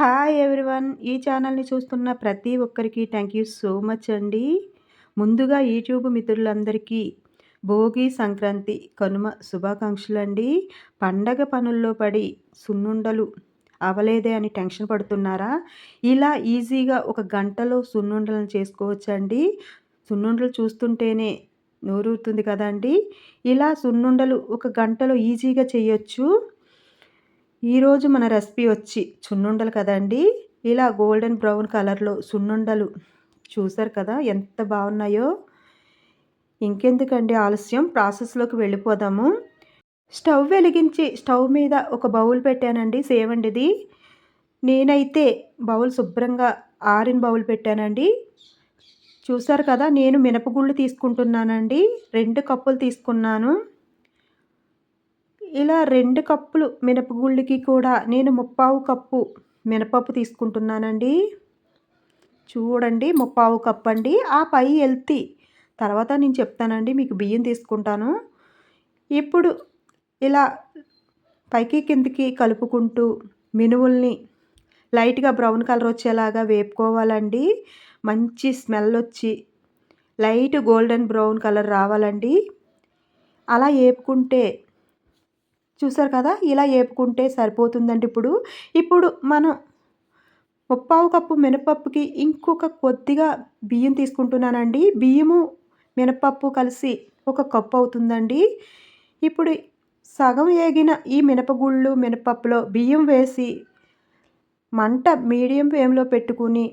Hi everyone. ఈ ఛానల్‌ని చూస్తున్న ప్రతి ఒక్కరికి థ్యాంక్ యూ సో మచ్ అండి. ముందుగా యూట్యూబ్ మిత్రులందరికీ భోగి, సంక్రాంతి, కనుమ శుభాకాంక్షలండి. పండగ పనుల్లో పడి సున్నుండలు అవ్వలేదే అని టెన్షన్ పడుతున్నారా? ఇలా ఈజీగా ఒక గంటలో సున్నుండలను చేసుకోవచ్చండి. సున్నుండలు చూస్తుంటేనే నోరూరుతుంది కదండీ! ఇలా సున్నుండలు ఒక గంటలో ఈజీగా చేయొచ్చు. ఈరోజు మన రెసిపీ వచ్చి సున్నుండలు కదండీ! ఇలా గోల్డెన్ బ్రౌన్ కలర్‌లో సున్నుండలు చూసారు కదా! ఎంత బాగున్నాయో. ఇంకెందుకండి ఆలస్యం, ప్రాసెస్‌లోకి వెళ్ళిపోదాము. స్టవ్ వెలిగించి స్టవ్ మీద ఒక బౌల్ పెట్టానండి. సేవండిది. నేనైతే బౌల్ శుభ్రంగా ఆరిన బౌల్ పెట్టానండి. చూసారు కదా! నేను మినపగుళ్ళు తీసుకుంటున్నానండి. 2 కప్పులు తీసుకున్నాను. ఇలా 2 కప్పులు మినపగుళ్ళకి కూడా నేను 3/4 కప్పు మినపప్పు తీసుకుంటున్నానండి. చూడండి 3/4 కప్ అండి. ఆ పై ఎల్తి తర్వాత నేను చెప్తానండి. మీకు బియ్యం తీసుకుంటాను. ఇప్పుడు ఇలా పైకి కిందకి కలుపుకుంటూ మినుముల్ని లైట్‌గా బ్రౌన్ కలర్ వచ్చేలాగా వేపుకోవాలండి. మంచి స్మెల్ వచ్చి లైట్ గోల్డెన్ బ్రౌన్ కలర్ రావాలండి. అలా ఏపుకుంటే చూసారు కదా! ఇలా ఏపుకుంటే సరిపోతుందండి ఇప్పుడు మనం 3/4 కప్పు మినపప్పుకి ఇంకొక కొద్దిగా బియ్యం తీసుకుంటున్నానండి. బియ్యము, మినపప్పు కలిసి 1 కప్పు అవుతుందండి. ఇప్పుడు సగం ఏగిన ఈ మినపగుళ్ళు, మినపప్పులో బియ్యం వేసి మంట మీడియం ఫ్లేమ్‌లో పెట్టుకుని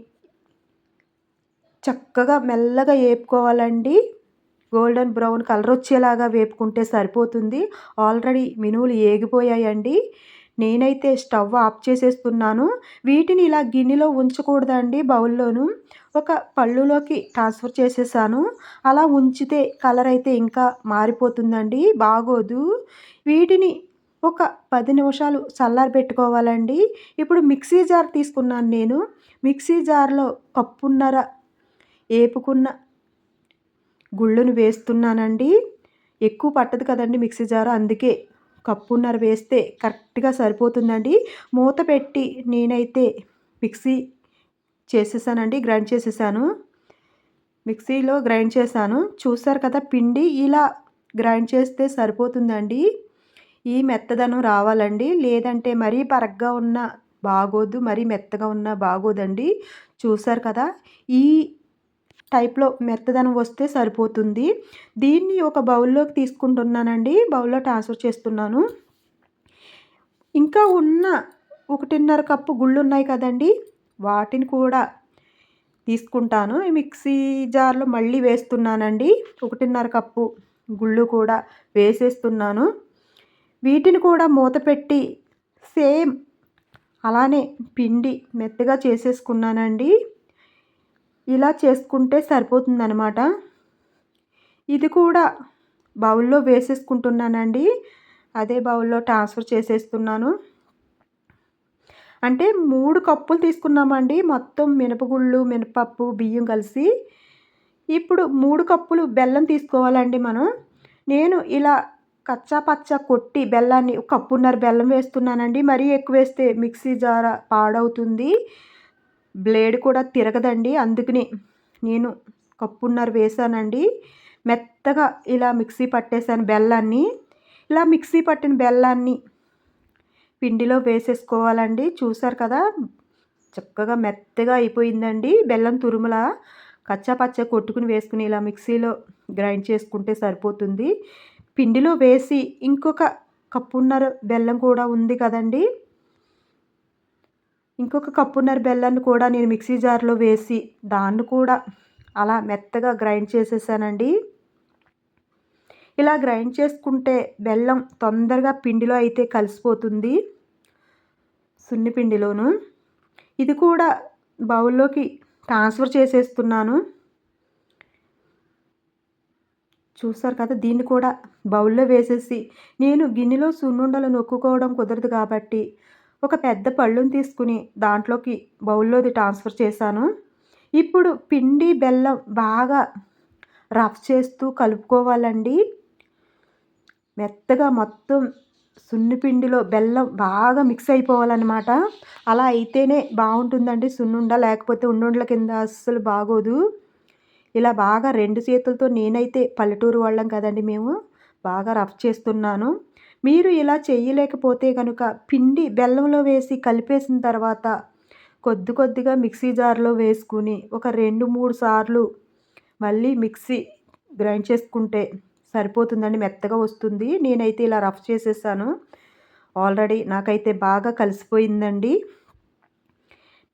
చక్కగా మెల్లగా ఏపుకోవాలండి. గోల్డెన్ బ్రౌన్ కలర్ వచ్చేలాగా వేపుకుంటే సరిపోతుంది. ఆల్రెడీ మినుములు ఏగిపోయాయండి. నేనైతే స్టవ్ ఆఫ్ చేసేస్తున్నాను. వీటిని ఇలా గిన్నెలో ఉంచకూడదండి బౌల్‌లోను. ఒక పళ్ళులోకి ట్రాన్స్‌ఫర్ చేసేసాను. అలా ఉంచితే కలర్ అయితే ఇంకా మారిపోతుందండి. బాగోదు. వీటిని ఒక 10 నిమిషాలు చల్లారబెట్టుకోవాలండి. ఇప్పుడు మిక్సీ జార్ తీసుకున్నాను నేను. మిక్సీ జార్‌లో కప్పున్నర ఏపుకున్న గుళ్ళును వేస్తున్నానండి. ఎక్కువ పట్టదు కదండీ మిక్సీ జారు. అందుకే కప్పున్నర వేస్తే కరెక్ట్‌గా సరిపోతుందండి. మూత పెట్టి నేనైతే మిక్సీ చేసేసానండి. గ్రైండ్ చేసేసాను. మిక్సీలో గ్రైండ్ చేశాను. చూసారు కదా! పిండి ఇలా గ్రైండ్ చేస్తే సరిపోతుందండి. ఈ మెత్తదనం రావాలండి. లేదంటే మరీ బరగ్గా ఉన్నా బాగోదు. మరీ మెత్తగా ఉన్నా బాగోదండి. చూసారు కదా! ఈ టైప్‌లో మెత్తదనం వస్తే సరిపోతుంది. దీన్ని ఒక బౌల్‌లోకి తీసుకుంటున్నానండి. బౌల్‌లో ట్రాన్స్‌ఫర్ చేస్తున్నాను. ఇంకా ఉన్న 1:30 కప్పు గుళ్ళున్నాయి కదండీ! వాటిని కూడా తీసుకుంటాను. ఈ మిక్సీ జార్‌లో మళ్ళీ వేస్తున్నానండి. 1:30 కప్పు గుళ్ళు కూడా వేసేస్తున్నాను. వీటిని కూడా మూత పెట్టి సేమ్ అలానే పిండి మెత్తగా చేసేసుకున్నానండి. ఇలా చేసుకుంటే సరిపోతుందనమాట. ఇది కూడా బౌల్‌లో వేసేసుకుంటున్నానండి. అదే బౌల్‌లో ట్రాన్స్‌ఫర్ చేసేస్తున్నాను. అంటే 3 కప్పులు తీసుకున్నామండి. మొత్తం మినపగుళ్ళు, మినపప్పు, బియ్యం కలిసి. ఇప్పుడు 3 కప్పులు బెల్లం తీసుకోవాలండి మనం. నేను ఇలా కచ్చా పచ్చా కొట్టి బెల్లాన్ని కప్పున్నర బెల్లం వేస్తున్నానండి. మరీ ఎక్కువ వేస్తే మిక్సీ జార్ పాడవుతుంది. బ్లేడ్ కూడా తిరగదండి. అందుకని నేను కప్పున్నర వేసానండి. మెత్తగా ఇలా మిక్సీ పట్టేసాను బెల్లాన్ని. ఇలా మిక్సీ పట్టిన బెల్లాన్ని పిండిలో వేసేసుకోవాలండి. చూసారు కదా! చక్కగా మెత్తగా అయిపోయిందండి. బెల్లం తురుములా కచ్చా పచ్చా కొట్టుకుని వేసుకుని ఇలా మిక్సీలో గ్రైండ్ చేసుకుంటే సరిపోతుంది. పిండిలో వేసి ఇంకొక కప్పున్నర బెల్లం కూడా ఉంది కదండీ! ఇంకొక కప్పున్నర బెల్లాన్ని కూడా నేను మిక్సీ జార్‌లో వేసి దాన్ని కూడా అలా మెత్తగా గ్రైండ్ చేసేసానండి. ఇలా గ్రైండ్ చేసుకుంటే బెల్లం తొందరగా పిండిలో అయితే కలిసిపోతుంది. సున్ని పిండిలోను. ఇది కూడా బౌల్‌లోకి ట్రాన్స్‌ఫర్ చేసేస్తున్నాను. చూసారు కదా! దీన్ని కూడా బౌల్‌లో వేసేసి నేను గిన్నెలో సున్నుండలు నొక్కుకోవడం కుదరదు కాబట్టి ఒక పెద్ద పళ్ళుని తీసుకుని దాంట్లోకి బౌల్‌లోది ట్రాన్స్‌ఫర్ చేశాను. ఇప్పుడు పిండి, బెల్లం బాగా రఫ్ చేస్తూ కలుపుకోవాలండి. మెత్తగా మొత్తం సున్నిపిండిలో బెల్లం బాగా మిక్స్ అయిపోవాలన్నమాట. అలా అయితేనే బావుంటుందండి సున్నుండ. లేకపోతే ఉండుండల కింద అస్సలు బాగోదు. ఇలా బాగా 2 చేతులతో నేనైతే పల్లెటూరు వాళ్ళం కదండీ మేము. బాగా రఫ్ చేస్తున్నాను. మీరు ఇలా చేయలేకపోతే గనుక పిండి బెల్లంలో వేసి కలిపేసిన తర్వాత కొద్దిగా మిక్సీ జార్‌లో వేసుకొని ఒక 2, 3 సార్లు మళ్ళీ మిక్సీ గ్రైండ్ చేసుకుంటే సరిపోతుందండి. మెత్తగా వస్తుంది. నేనైతే ఇలా రఫ్ చేసేసాను. ఆల్రెడీ నాకైతే బాగా కలిసిపోయిందండి.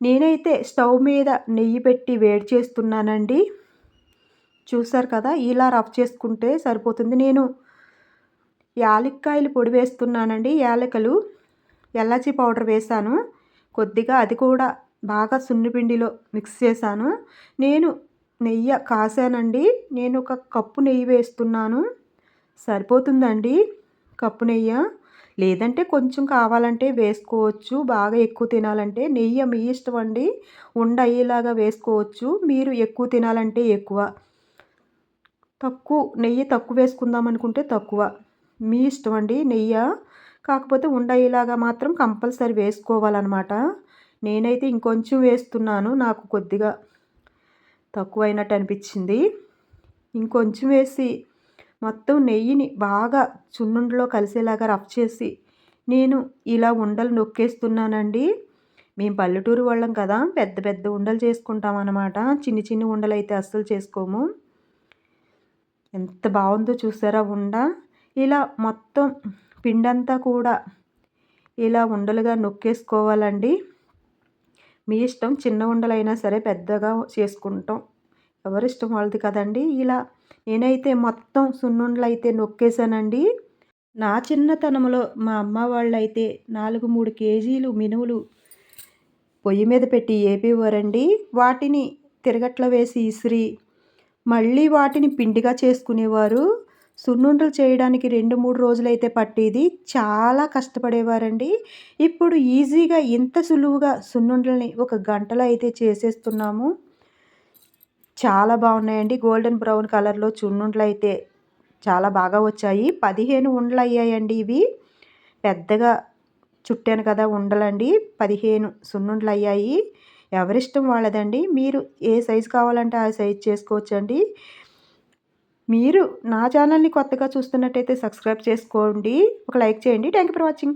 నేనైతే స్టవ్ మీద నెయ్యి పెట్టి వేడి చేస్తున్నానండి. చూసారు కదా! ఇలా రఫ్ చేసుకుంటే సరిపోతుంది. నేను యాలక్కాయలు పొడి వేస్తున్నానండి. యాలకులు, ఎలాచీ పౌడర్ వేశాను. కొద్దిగా అది కూడా బాగా సున్నిపిండిలో మిక్స్ చేశాను. నేను నెయ్యి కాసానండి. నేను ఒక కప్పు నెయ్యి వేస్తున్నాను. సరిపోతుందండి కప్పు నెయ్యి. లేదంటే కొంచెం కావాలంటే వేసుకోవచ్చు. బాగా ఎక్కువ తినాలంటే నెయ్యి మీ ఇష్టం అండి. అయ్యేలాగా వేసుకోవచ్చు. మీరు ఎక్కువ తినాలంటే ఎక్కువ. నెయ్యి తక్కువ వేసుకుందాం అనుకుంటే తక్కువ. మీ ఇష్టం అండి నెయ్యి. కాకపోతే అయ్యేలాగా మాత్రం కంపల్సరీ వేసుకోవాలన్నమాట. నేనైతే ఇంకొంచెం వేస్తున్నాను. నాకు కొద్దిగా తక్కువైనట్టు అనిపించింది. ఇంకొంచెం వేసి మొత్తం నెయ్యిని బాగా సున్నుండలో కలిసేలాగా రఫ్ చేసి నేను ఇలా ఉండలు నొక్కేస్తున్నానండి. మేము పల్లెటూరు వాళ్ళం కదా! పెద్ద పెద్ద ఉండలు చేసుకుంటామన్నమాట. చిన్ని ఉండలైతే అస్సలు చేసుకోము. ఎంత బావుందో చూసారా ఉండ. ఇలా మొత్తం పిండంతా కూడా ఇలా ఉండలుగా నొక్కేసుకోవాలండి. మీ ఇష్టం. చిన్న ఉండలైనా సరే పెద్దగా చేసుకుంటాం. ఎవరిష్టం వాళ్ళది కదండీ. ఇలా నేనైతే మొత్తం సున్నుండలైతే నొక్కేసానండి. నా చిన్నతనంలో మా అమ్మ వాళ్ళైతే 4, 3 కేజీలు మినుములు పొయ్యి మీద పెట్టి ఏపేవారండి. వాటిని తిరగట్లో వేసి ఇసిరి మళ్ళీ వాటిని పిండిగా చేసుకునేవారు. సున్నుండలు చేయడానికి 2, 3 రోజులైతే పట్టేది. చాలా కష్టపడేవారండి. ఇప్పుడు ఈజీగా ఇంత సులువుగా సున్నుండలని ఒక గంటలో అయితే చేసేస్తున్నాము. చాలా బాగున్నాయండి. గోల్డెన్ బ్రౌన్ కలర్‌లో సున్నుండలైతే చాలా బాగా వచ్చాయి. 15 ఉండలయ్యాయండి ఇవి. పెద్దగా చుట్టాను కదా ఉండలండి. 15 సున్నుండలయ్యాయి. ఎవరిష్టం వాళ్ళదండి. మీరు ఏ సైజు కావాలంటే ఆ సైజు చేసుకోవచ్చండి. మీరు నా ఛానల్‌ని కొత్తగా చూస్తున్నట్టయితే సబ్స్క్రైబ్ చేసుకోండి. ఒక లైక్ చేయండి. Thank you for watching.